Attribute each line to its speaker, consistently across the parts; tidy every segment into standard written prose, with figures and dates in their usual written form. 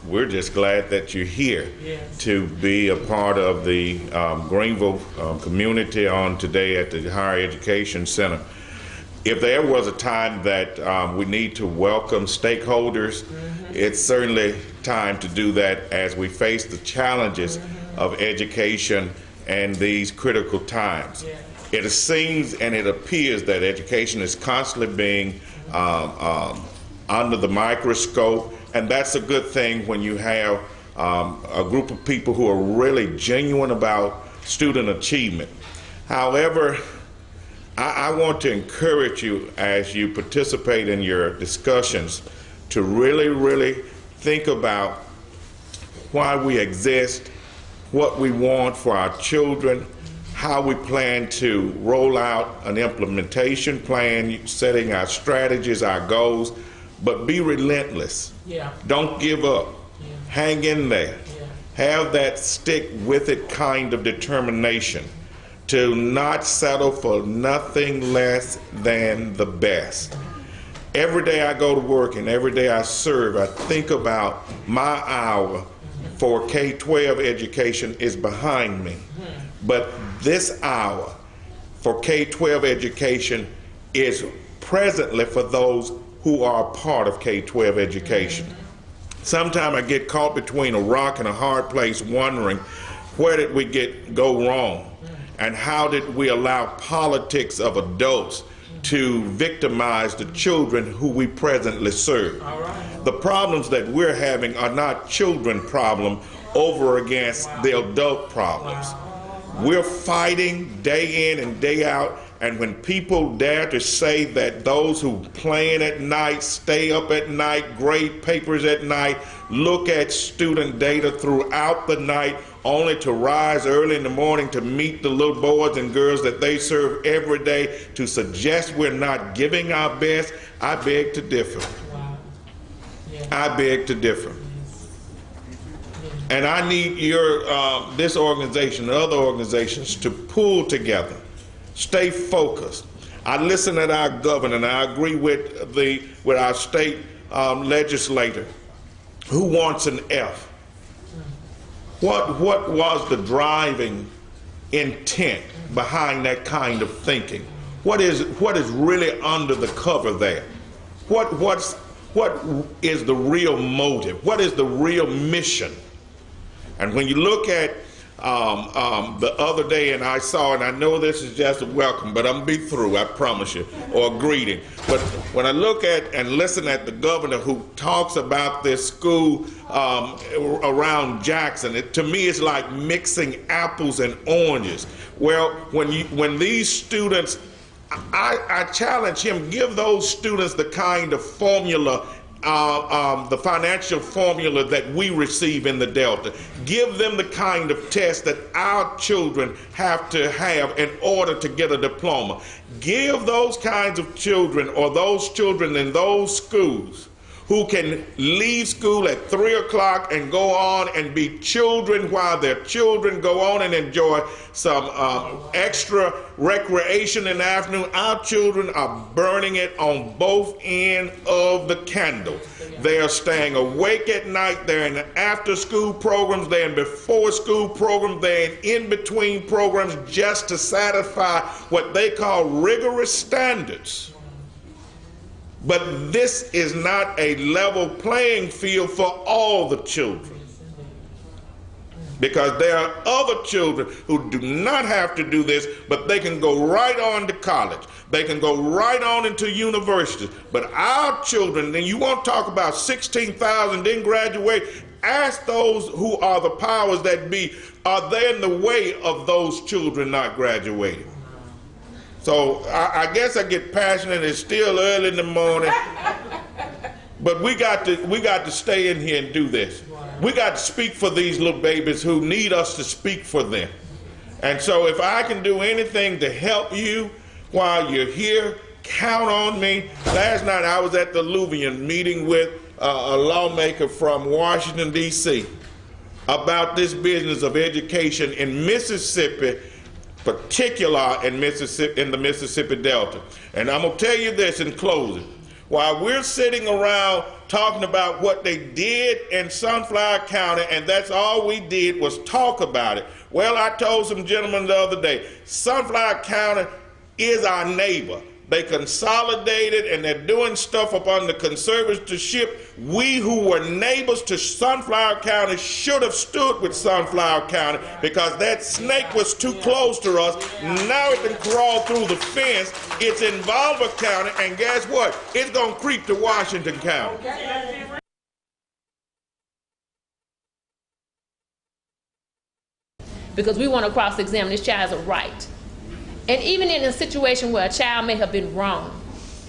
Speaker 1: we're just glad that you're here
Speaker 2: Yes.
Speaker 1: to be a part of the Greenville community on today at the Higher Education Center. If there was a time that we need to welcome stakeholders, it's certainly time to do that as we face the challenges of education and these critical times.
Speaker 2: Yeah.
Speaker 1: It seems and it appears that education is constantly being under the microscope, and that's a good thing when you have a group of people who are really genuine about student achievement. However, I want to encourage you as you participate in your discussions to really think about why we exist, what we want for our children, how we plan to roll out an implementation plan, setting our strategies, our goals, but be relentless.
Speaker 2: Yeah.
Speaker 1: Don't give up.
Speaker 2: Yeah.
Speaker 1: Hang in there.
Speaker 2: Yeah.
Speaker 1: Have that stick with it kind of determination to not settle for nothing less than the best. Every day I go to work and every day I serve, I think about my hour for K-12 education is behind me. But this hour for K-12 education is presently for those who are a part of K-12 education. Sometimes I get caught between a rock and a hard place wondering, where did we go wrong? And how did we allow politics of adults to victimize the children who we presently serve?
Speaker 2: All right.
Speaker 1: The problems that we're having are not children problems over against the adult problems. We're fighting day in and day out, and when people dare to say that those who plan at night, stay up at night, grade papers at night, look at student data throughout the night, only to rise early in the morning to meet the little boys and girls that they serve every day, to suggest we're not giving our best, I beg to differ.
Speaker 2: Wow. Yeah.
Speaker 1: I beg to differ. And I need your this organization and other organizations to pull together, stay focused. I listen at our governor, and I agree with our state legislator who wants an F. What was the driving intent behind that kind of thinking? What is really under the cover there? What is the real motive? What is the real mission? And when you look at the other day, and I saw, and I know this is just a welcome, but I'm gonna be through, I promise you, or a greeting. But when I look at and listen at the governor who talks about this school around Jackson, to me it's like mixing apples and oranges. Well, when these students, I challenge him, give those students the kind of formula, the financial formula that we receive in the Delta. Give them the kind of test that our children have to have in order to get a diploma. Give those kinds of children, or those children in those schools who can leave school at 3 o'clock and go on and be children while their children go on and enjoy some extra recreation in the afternoon. Our children are burning it on both ends of the candle. They are staying awake at night. They're in the after-school programs. They're in before-school programs. They're in between programs just to satisfy what they call rigorous standards. But this is not a level playing field for all the children, because there are other children who do not have to do this, but they can go right on to college. They can go right on into universities. But our children, then you want to talk about 16,000 didn't graduate, ask those who are the powers that be, are they in the way of those children not graduating? So I guess I get passionate. It's still early in the morning, but we got to stay in here and do this. We got to speak for these little babies who need us to speak for them. And so if I can do anything to help you while you're here, count on me. Last night I was at the Louvian meeting with a lawmaker from Washington, D.C. about this business of education in Mississippi, particular in Mississippi, in the Mississippi Delta. And I'm gonna tell you this in closing. While we're sitting around talking about what they did in Sunflower County, and that's all we did was talk about it. Well, I told some gentlemen the other day, Sunflower County is our neighbor. They consolidated and they're doing stuff up under conservatorship. We who were neighbors to Sunflower County should have stood with Sunflower County because that snake was too close to us. Now it can crawl through the fence. It's in Balva County, and guess what? It's going to creep to Washington County.
Speaker 3: Because we want to cross-examine this child's a right. And even in a situation where a child may have been wrong,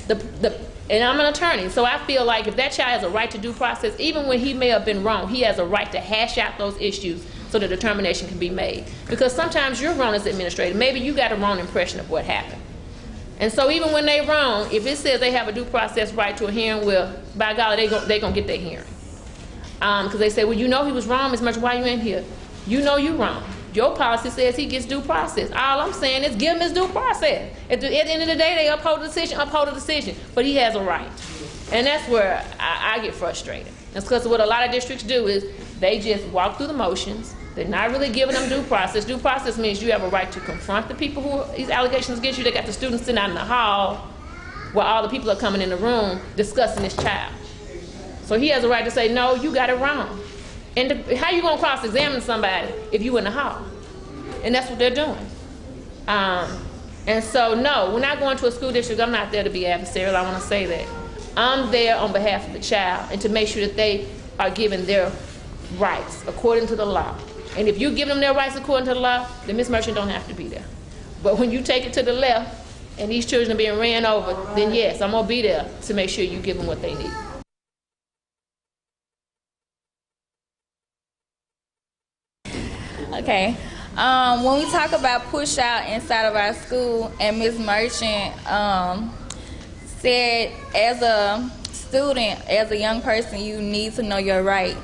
Speaker 3: and I'm an attorney, so I feel like if that child has a right to due process, even when he may have been wrong, he has a right to hash out those issues so the determination can be made. Because sometimes you're wrong as an administrator. Maybe you got a wrong impression of what happened. And so even when they're wrong, if it says they have a due process right to a hearing, well, by golly, they're going to get their hearing. Because they say, well, you know he was wrong, Ms. Merchant, why you in here? You know you wrong. Your policy says he gets due process. All I'm saying is give him his due process. At the end of the day, they uphold the decision, but he has a right. And that's where I get frustrated. That's because what a lot of districts do is they just walk through the motions. They're not really giving them due process. Due process means you have a right to confront the people who these allegations against you. They got the students sitting out in the hall while all the people are coming in the room discussing this child. So he has a right to say, no, you got it wrong. And how you gonna cross-examine somebody if you in the hall? And that's what they're doing. And so no, we're not going to a school district. I'm not there to be adversarial. I want to say that. I'm there on behalf of the child and to make sure that they are given their rights according to the law. And if you give them their rights according to the law, then Ms. Merchant don't have to be there. But when you take it to the left and these children are being ran over, then yes, I'm gonna be there to make sure you give them what they need.
Speaker 4: Okay. When we talk about push out inside of our school, and Ms. Merchant said as a student, as a young person, you need to know your rights.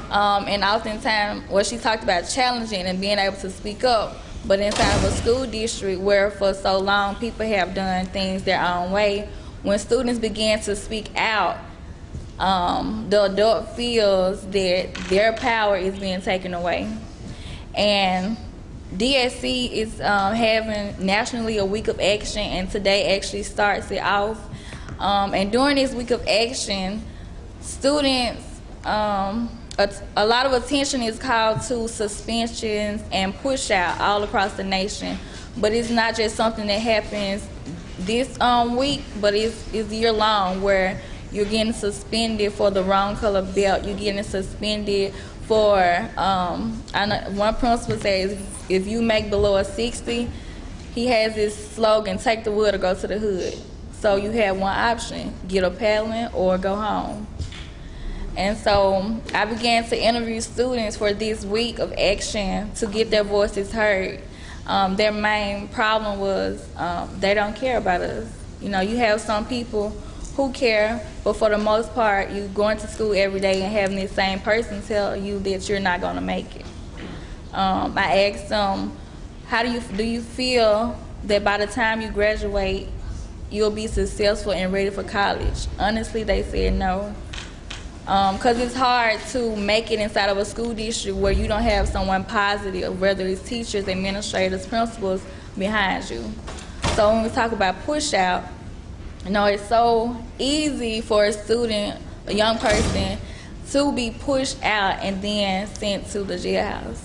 Speaker 4: And oftentimes, well, she talked about challenging and being able to speak up, but inside of a school district where for so long people have done things their own way, when students begin to speak out, the adult feels that their power is being taken away. And DSC is having nationally a week of action, and today actually starts it off. And during this week of action, students, a lot of attention is called to suspensions and push out all across the nation. But it's not just something that happens this week, but it's year long, where you're getting suspended for the wrong color belt, you're getting suspended for, I know one principal says, if you make below a 60, he has this slogan, take the wood or go to the hood. So you have one option, get a paddling or go home. And so I began to interview students for this week of action to get their voices heard. Their main problem was they don't care about us. You know, you have some people who care, but for the most part, you going to school every day and having this same person tell you that you're not going to make it. I asked them, do you feel that by the time you graduate, you'll be successful and ready for college? Honestly, they said no. Because it's hard to make it inside of a school district where you don't have someone positive, whether it's teachers, administrators, principals, behind you. So when we talk about push out, you know, it's so easy for a student, a young person, to be pushed out and then sent to the jailhouse.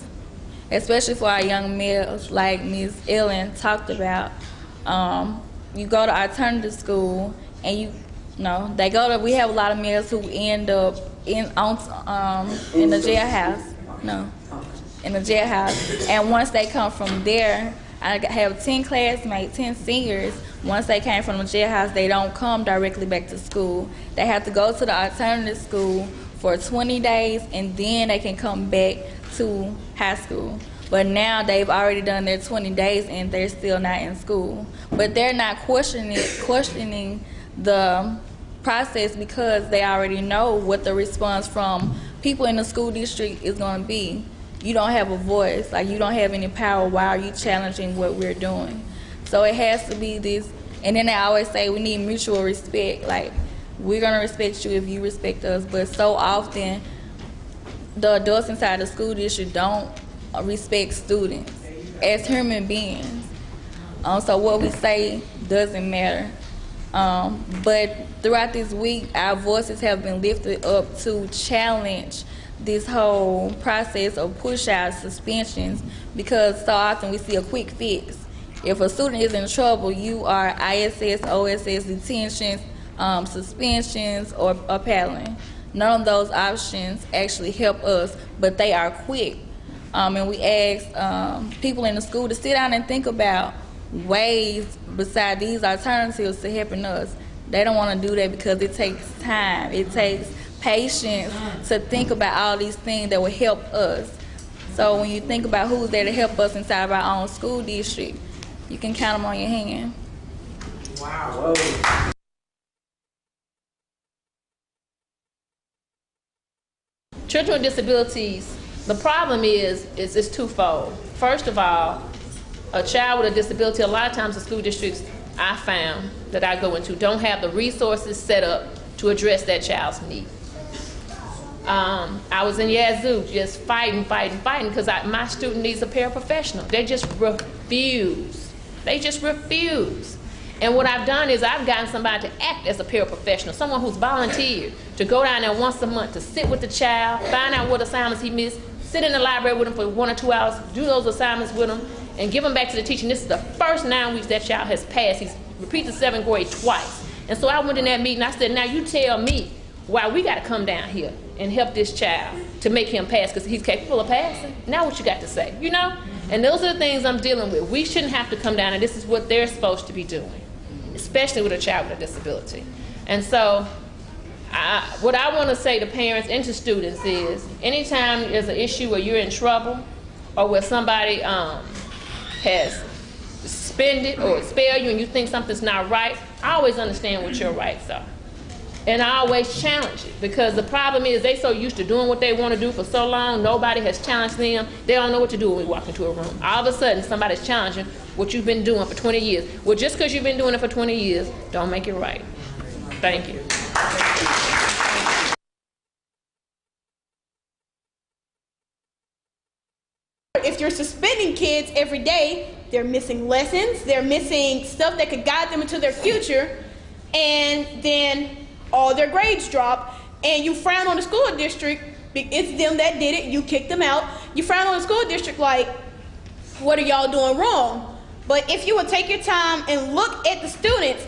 Speaker 4: Especially for our young males, like Ms. Ellen talked about. You go to alternative school and we have a lot of males who end up in the jailhouse. In the jailhouse. And once they come from there, I have 10 classmates, 10 seniors. Once they came from the jailhouse, they don't come directly back to school. They have to go to the alternative school for 20 days, and then they can come back to high school. But now they've already done their 20 days, and they're still not in school. But they're not questioning the process because they already know what the response from people in the school district is going to be. You don't have a voice, like you don't have any power. Why are you challenging what we're doing? So it has to be this, and then they always say we need mutual respect. Like we're gonna respect you if you respect us. But so often, the adults inside the school district don't respect students as human beings. So what we say doesn't matter. But throughout this week, our voices have been lifted up to challenge this whole process of push-out suspensions, because so often we see a quick fix. If a student is in trouble, you are ISS, OSS, detentions, suspensions, or paddling. None of those options actually help us, but they are quick. And we ask people in the school to sit down and think about ways beside these alternatives to helping us. They don't want to do that because it takes time. It takes patience to think about all these things that will help us. So when you think about who's there to help us inside of our own school district, you can count them on your hand.
Speaker 2: Wow.
Speaker 3: Children with disabilities, the problem is it's twofold. First of all, a child with a disability, a lot of times the school districts I found that I go into don't have the resources set up to address that child's need. I was in Yazoo just fighting because my student needs a paraprofessional. They just refuse. And what I've done is I've gotten somebody to act as a paraprofessional, someone who's volunteered to go down there once a month to sit with the child, find out what assignments he missed, sit in the library with him for 1 or 2 hours, do those assignments with him, and give them back to the teacher. And this is the first 9 weeks that child has passed. He's repeated the 7th grade twice. And so I went in that meeting, I said, now you tell me why we got to come down here and help this child to make him pass, because he's capable of passing. Now what you got to say, you know? And those are the things I'm dealing with. We shouldn't have to come down, and this is what they're supposed to be doing, especially with a child with a disability. And so what I want to say to parents and to students is, anytime there's an issue where you're in trouble or where somebody has suspended or expelled you and you think something's not right, I always understand what your rights are. And I always challenge it, because the problem is they so used to doing what they want to do for so long, nobody has challenged them. They don't know what to do when we walk into a room. All of a sudden, somebody's challenging what you've been doing for 20 years. Well, just because you've been doing it for 20 years, don't make it right. Thank you.
Speaker 5: If you're suspending kids every day, they're missing lessons, they're missing stuff that could guide them into their future, and then all their grades drop, and you frown on the school district. It's them that did it, you kicked them out. You frown on the school district like, what are y'all doing wrong? But if you would take your time and look at the students,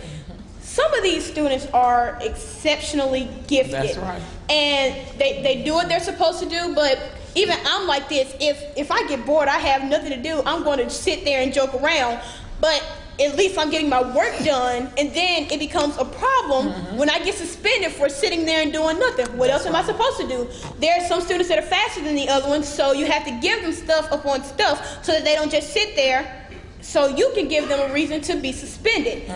Speaker 5: some of these students are exceptionally gifted.
Speaker 2: That's right.
Speaker 5: And they do what they're supposed to do, but even I'm like this. If I get bored, I have nothing to do, I'm going to sit there and joke around. But at least I'm getting my work done, and then it becomes a problem when I get suspended for sitting there and doing nothing. What else am I supposed to do? There are some students that are faster than the other ones, so you have to give them stuff upon stuff so that they don't just sit there, so you can give them a reason to be suspended.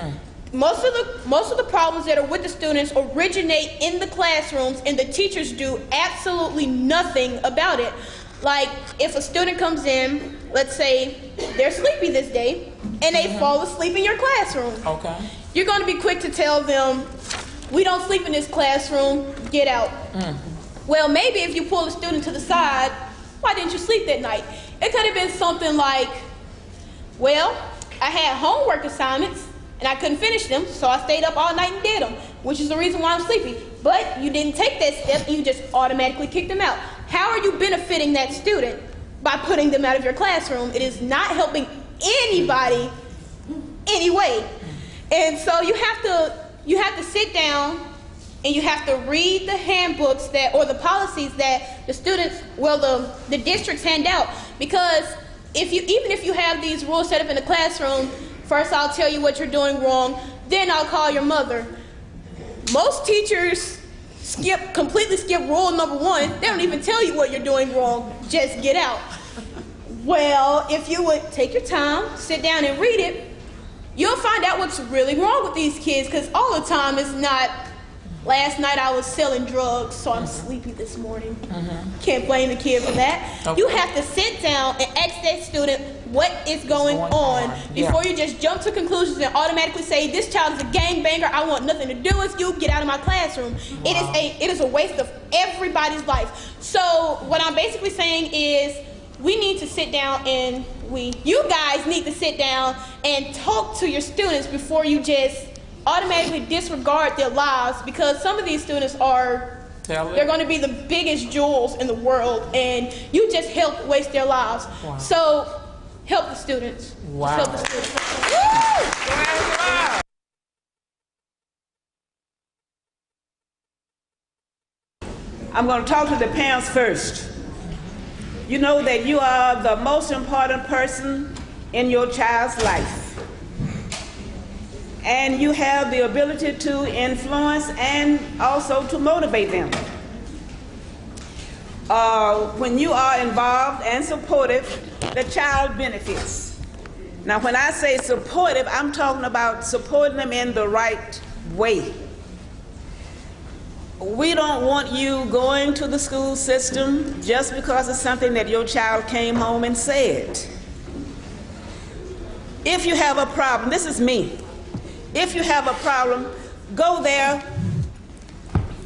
Speaker 5: Most of the problems that are with the students originate in the classrooms, and the teachers do absolutely nothing about it. Like, if a student comes in, let's say they're sleepy this day, and they fall asleep in your classroom.
Speaker 2: Okay.
Speaker 5: You're going to be quick to tell them, we don't sleep in this classroom, get out. Well, maybe if you pull the student to the side, why didn't you sleep that night? It could have been something like, well, I had homework assignments, and I couldn't finish them, so I stayed up all night and did them, which is the reason why I'm sleepy. But you didn't take that step, and you just automatically kicked them out. How are you benefiting that student by putting them out of your classroom? It is not helping anybody anyway. And so you have to sit down and you have to read the handbooks or the policies that the students, the districts hand out. Because even if you have these rules set up in the classroom, first I'll tell you what you're doing wrong, then I'll call your mother. Most teachers completely skip rule number 1. They don't even tell you what you're doing wrong, just get out. Well, if you would take your time, sit down and read it, you'll find out what's really wrong with these kids, because all the time it's not Last night I was selling drugs, so I'm sleepy this morning. Can't blame the kid for that.
Speaker 2: Okay.
Speaker 5: You have to sit down and ask that student what is going on before you just jump to conclusions and automatically say, this child is a gangbanger, I want nothing to do with you, get out of my classroom. It is a waste of everybody's life. So what I'm basically saying is we need to sit down and you guys need to sit down and talk to your students before you just automatically disregard their lives, because some of these students they're going to be the biggest jewels in the world, and you just help waste their lives.
Speaker 2: Wow.
Speaker 5: So help the students.
Speaker 2: Wow.
Speaker 5: Help the students.
Speaker 6: I'm going to talk to the parents first. You know that you are the most important person in your child's life. And you have the ability to influence and also to motivate them. When you are involved and supportive, the child benefits. Now, when I say supportive, I'm talking about supporting them in the right way. We don't want you going to the school system just because it's something that your child came home and said. If you have a problem, this is me. If you have a problem, go there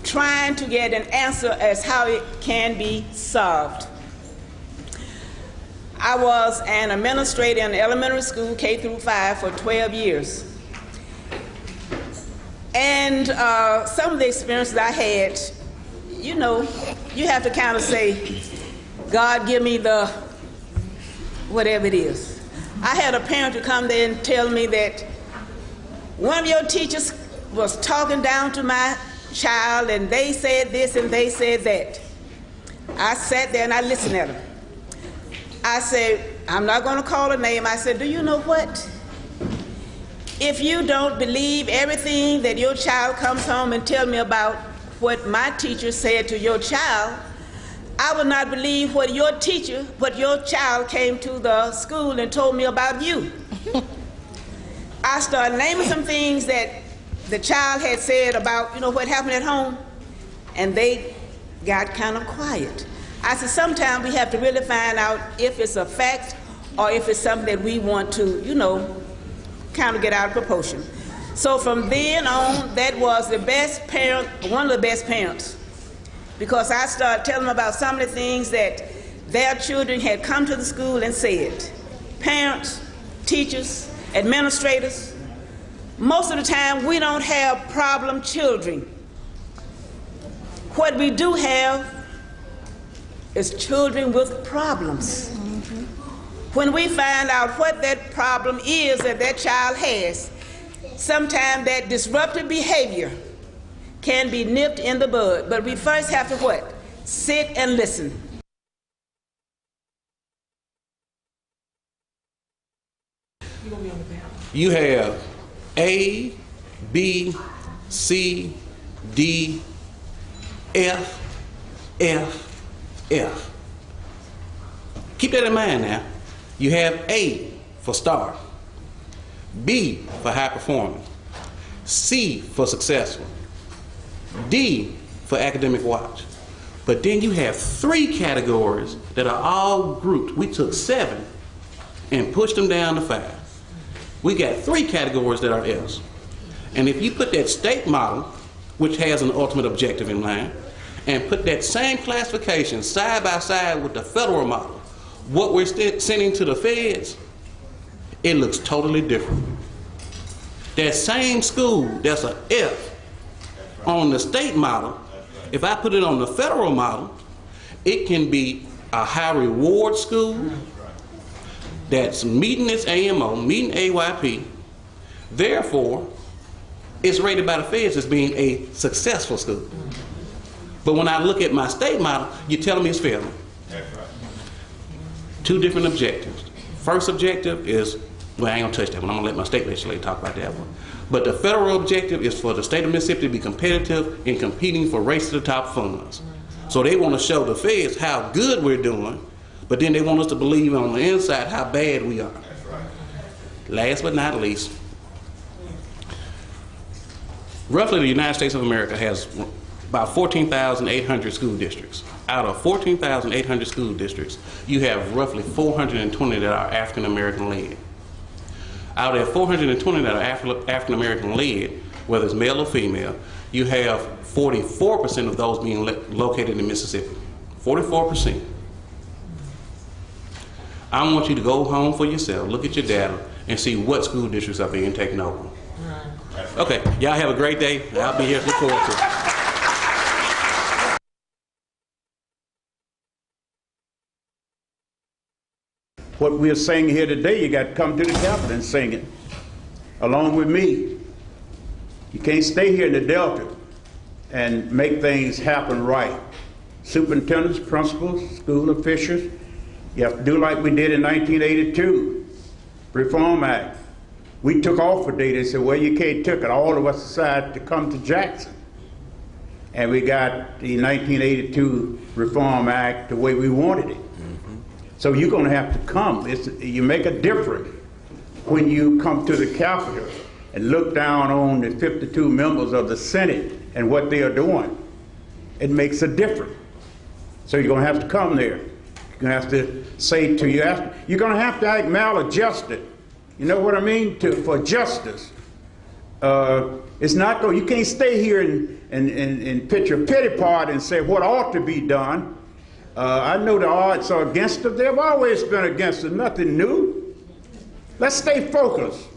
Speaker 6: trying to get an answer as how it can be solved. I was an administrator in elementary school, K through 5, for 12 years. And some of the experiences I had, you know, you have to kind of say, God, give me the whatever it is. I had a parent to come there and tell me that one of your teachers was talking down to my child, and they said this and they said that. I sat there and I listened at them. I said, I'm not going to call a name. I said, do you know what? If you don't believe everything that your child comes home and tell me about what my teacher said to your child, I will not believe what your child came to the school and told me about you. I started naming some things that the child had said about, you know, what happened at home, and they got kind of quiet. I said, sometimes we have to really find out if it's a fact or if it's something that we want to, you know, kind of get out of proportion. So from then on, that was the best parent, one of the best parents, because I started telling them about some of the things that their children had come to the school and said. Parents, teachers, administrators, most of the time we don't have problem children. What we do have is children with problems. When we find out what that problem is that that child has, sometimes that disruptive behavior can be nipped in the bud. But we first have to what? Sit and listen.
Speaker 7: You have A, B, C, D, F, F, F. Keep that in mind now. You have A for star, B for high performing, C for successful, D for academic watch. But then you have 3 categories that are all grouped. We took 7 and pushed them down to 5. We got 3 categories that are F's. And if you put that state model, which has an ultimate objective in mind, and put that same classification side by side with the federal model, what we're sending to the feds, it looks totally different. That same school that's an F on the state model, if I put it on the federal model, it can be a high reward school that's meeting its AMO, meeting AYP. Therefore, it's rated by the feds as being a successful school. But when I look at my state model, you're telling me it's failing. That's right. 2 different objectives. First objective is, well, I ain't gonna touch that one. I'm gonna let my state legislature talk about that one. But the federal objective is for the state of Mississippi to be competitive in competing for race to the top funds. So they want to show the feds how good we're doing, but then they want us to believe on the inside how bad we are. That's right. Last but not least, Roughly, the United States of America has about 14,800 school districts. Out of 14,800 school districts, you have roughly 420 that are African American led. Out of that 420 that are African American led, whether it's male or female, you have 44% of those being located in Mississippi. 44%. I want you to go home for yourself, look at your data, and see what school districts are being taken over. Okay, y'all have a great day. I'll be here to look forward to it.
Speaker 8: What we're saying here today, you got to come to the Capitol and sing it, along with me. You can't stay here in the Delta and make things happen right. Superintendents, principals, school officials, you have to do like we did in 1982, Reform Act. We took off a day. They said, well, you can't take it. All of us decided to come to Jackson. And we got the 1982 Reform Act the way we wanted it. So you're going to have to come. You make a difference when you come to the Capitol and look down on the 52 members of the Senate and what they are doing. It makes a difference. So you're going to have to come there. You're going to have to say to you, you're going to have to act maladjusted. You know what I mean? For justice. It's not going. You can't stay here and pitch a pity party and say what ought to be done. I know the odds are against us. They've always been against us. Nothing new. Let's stay focused.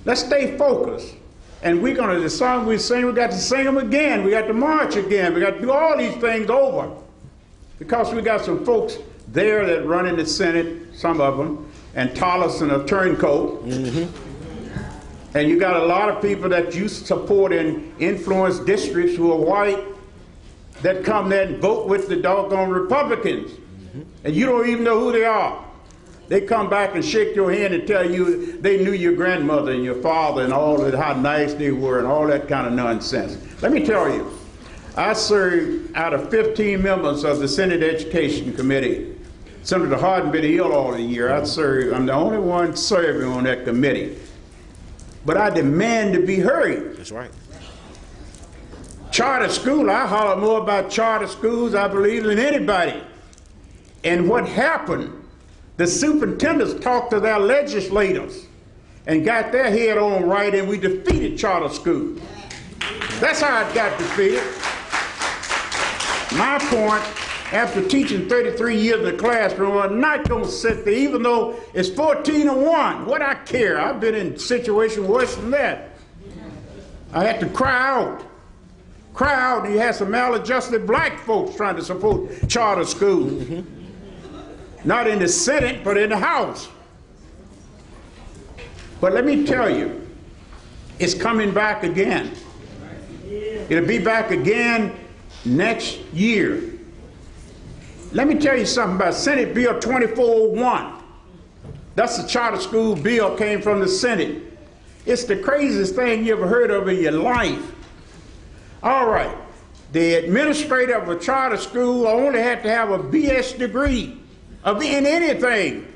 Speaker 8: Let's stay focused. And we're going to, the song we sing, we got to sing them again. We got to march again. We got to do all these things over. Because we got some folks there that run in the Senate, some of them, and Tolleson, a turncoat. And you got a lot of people that you support in influence districts who are white that come there and vote with the doggone Republicans. And you don't even know who they are. They come back and shake your hand and tell you they knew your grandmother and your father and all that, how nice they were and all that kind of nonsense. Let me tell you, I served out of 15 members of the Senate Education Committee. Senator Hardin been ill all the year. I'm the only one serving on that committee. But I demand to be heard.
Speaker 1: That's right.
Speaker 8: Charter school, I holler more about charter schools, I believe, than anybody. And what happened, the superintendents talked to their legislators and got their head on right, and we defeated charter schools. That's how it got defeated. My point, after teaching 33 years in the classroom, I'm not going to sit there, even though it's 14-1. What I care? I've been in situations worse than that. I had to cry out. Cry out, and you had some maladjusted black folks trying to support charter schools. Not in the Senate, but in the House. But let me tell you, it's coming back again. It'll be back again next year. Let me tell you something about Senate Bill 2401. That's the charter school bill, came from the Senate. It's the craziest thing you ever heard of in your life. All right, the administrator of a charter school only had to have a BS degree in anything.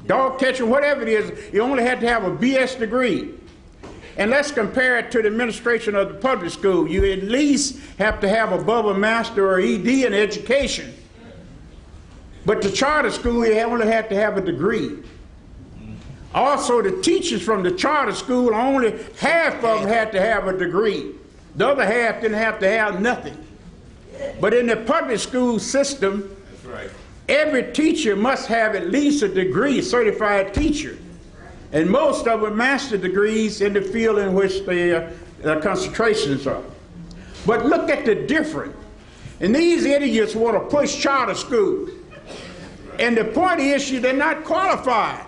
Speaker 8: Dog catching, whatever it is, you only had to have a BS degree. And let's compare it to the administration of the public school. You at least have to have above a master or ED in education. But the charter school, you only had to have a degree. Also, the teachers from the charter school, only half of them had to have a degree. The other half didn't have to have nothing. But in the public school system, that's right, every teacher must have at least a degree, certified teacher. And most of them master degrees in the field in which their concentrations are. But look at the difference. And these idiots want to push charter schools. And the point is, they're not qualified.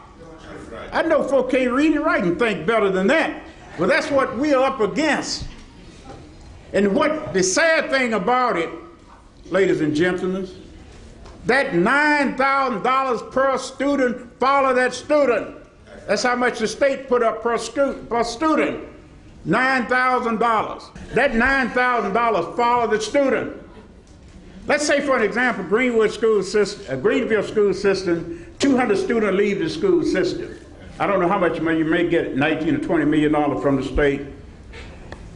Speaker 8: I know folk can't read and write and think better than that. But that's what we're up against. And what the sad thing about it, ladies and gentlemen, that $9,000 per student, follow that student. That's how much the state put up per student. $9,000. That $9,000 follow the student. Let's say, for an example, Greenville school system, 200 students leave the school system. I don't know how much money you may get, $19 or $20 million from the state.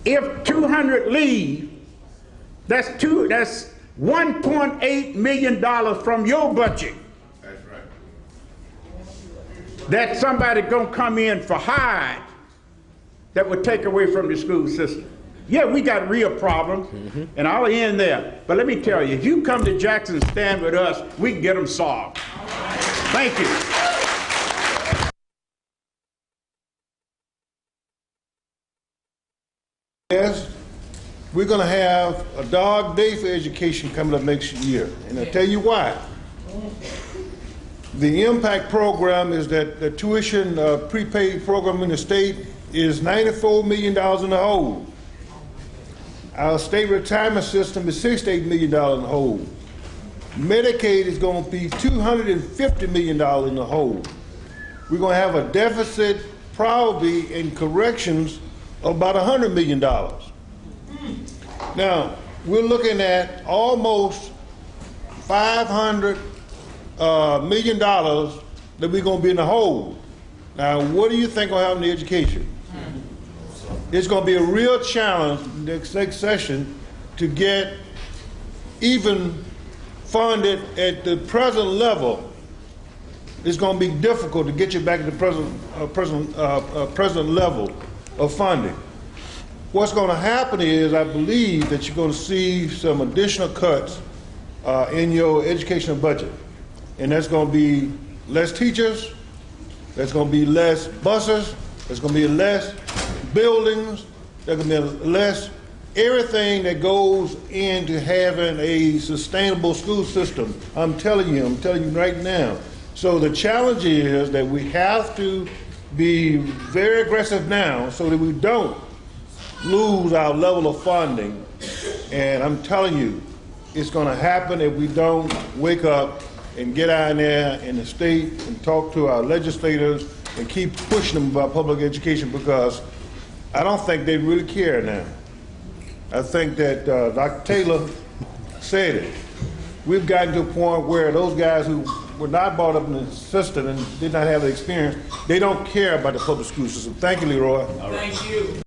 Speaker 8: If 200 leave, that's $1.8 million from your budget.
Speaker 1: That's right.
Speaker 8: That somebody gonna come in for hire that would take away from the school system. Yeah, we got real problems, and I'll end there. But let me tell you, if you come to Jackson and stand with us, we can get them solved. Thank you.
Speaker 9: Yes, we're going to have a dog day for education coming up next year, and I'll tell you why. The impact program is that the tuition prepaid program in the state is $94 million in the hole. Our state retirement system is $68 million in the hole. Medicaid is going to be $250 million in the hole. We're going to have a deficit probably in corrections of about $100 million. Now, we're looking at almost $500 million that we're going to be in the hole. Now, what do you think will happen to education? It's going to be a real challenge next session to get even funded at the present level. It's going to be difficult to get you back at the present level of funding. What's going to happen is, I believe that you're going to see some additional cuts in your educational budget. And that's going to be less teachers, there's going to be less buses, there's going to be less buildings, there's going to be less everything that goes into having a sustainable school system. I'm telling you right now. So the challenge is that we have to be very aggressive now so that we don't lose our level of funding. And I'm telling you, it's going to happen if we don't wake up and get out in there in the state and talk to our legislators and keep pushing them about public education, because I don't think they really care now. I think that Dr. Taylor said it. We've gotten to a point where those guys who were not brought up in the system and did not have the experience, they don't care about the public school system. Thank you, Leroy.
Speaker 2: Thank you.